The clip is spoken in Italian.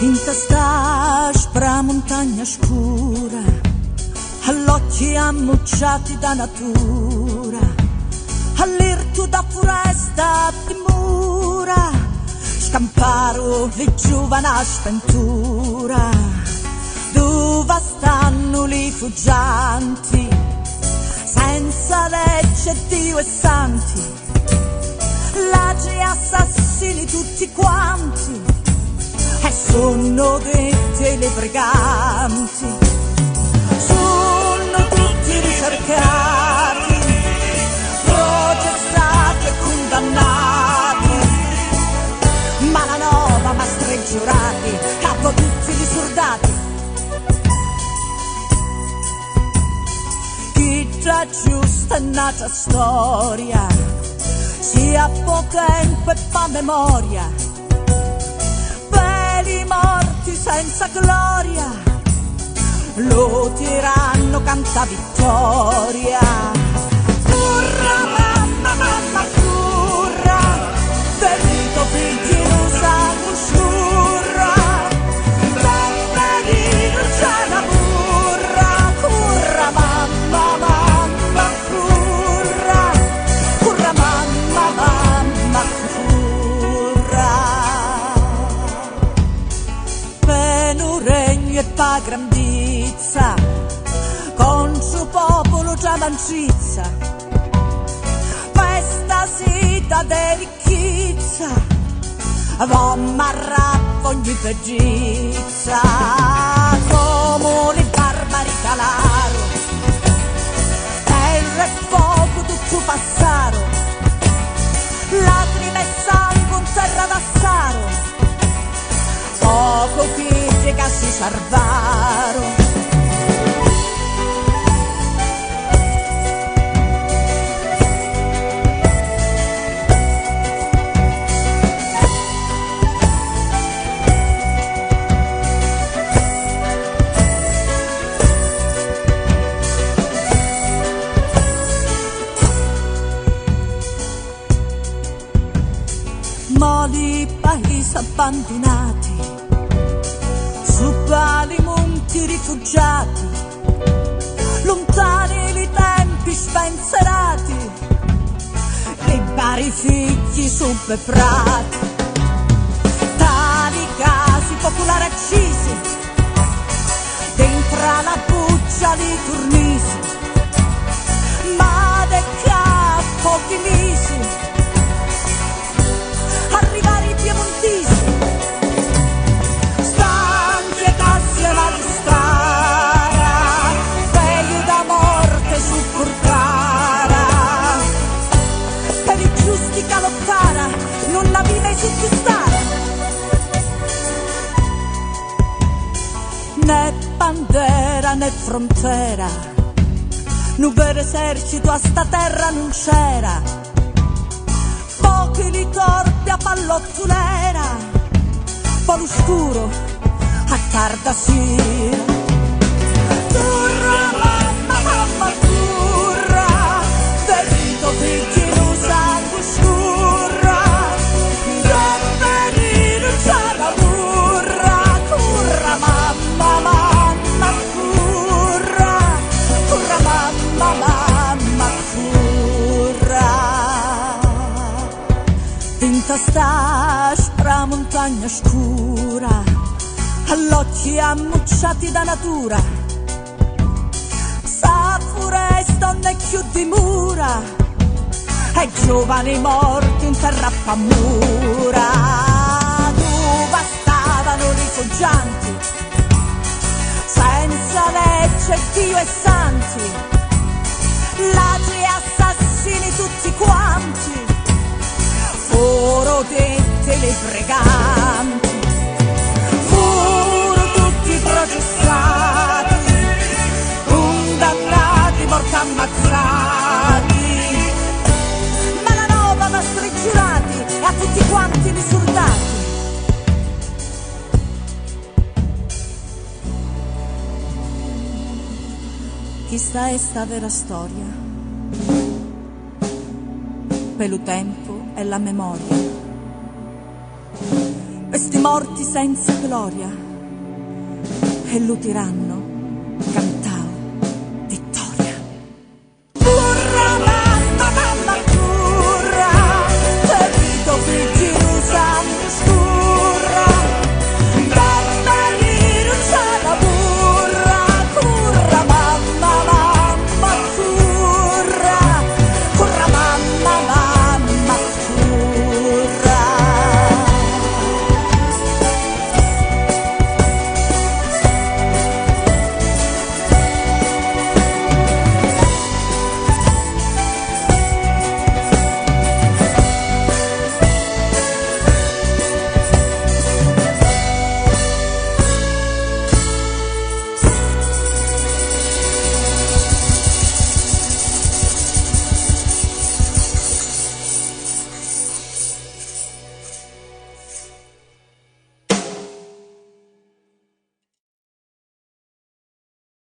In testa aspra montagna scura, all'occhi ammucciati da natura, all'irtu da foresta di mura, scamparo di giovane sventura, dove stanno li fuggianti, senza legge Dio e santi, lagi assassini tutti quanti, e sono detti le briganti, sono tutti ricercati, processati e condannati, ma la nova mastri giurati, capo tutti li sordati. Chi già giusta è nata storia, sia poco tempo e fa memoria, i morti senza gloria, lo tiranno canta vittoria. Curra mamma, mamma curra, ferito figliosa cuscurra, temperino c'è la burra, curra mamma, mamma curra, curra mamma, mamma curra. Regno e pa grandizza, con suo popolo già mancizza, questa sita de ricchizza, va marrà ogni pegizza, come i barbari calaro, terra e fuoco tutto passaro, lacrime e sangue in terra d'assaro, poco figli che si salvarono. Moli paesi abbandonati, su quali monti rifugiati, lontani i tempi spenserati, e vari figli subbeprati, tali casi popolari accisi, dentro la buccia di turnisi, ma de capo di misi, arrivare i piemontesi, non la vive su più stare, né bandera né frontiera, un vero esercito a sta terra non c'era, pochi li corpi a pallottolera, poi l'oscuro a tarda sera. Curra mamma, mamma curra, ferito figli non sangue scurra, sta aspra montagna scura, all'occhi ammucciati da natura, sa foresta non è più di mura, e giovani morti in terra pamura, dove stavano rifugianti, senza legge Dio e santi, ladri e assassini tutti quanti, foro dette le preganti, furono tutti processati, condannati, morti ammazzati, ma la nova mastri giurati e a tutti quanti li soldati. Questa è sta vera storia, per il tempo e la memoria, questi morti senza gloria, e l'utiranno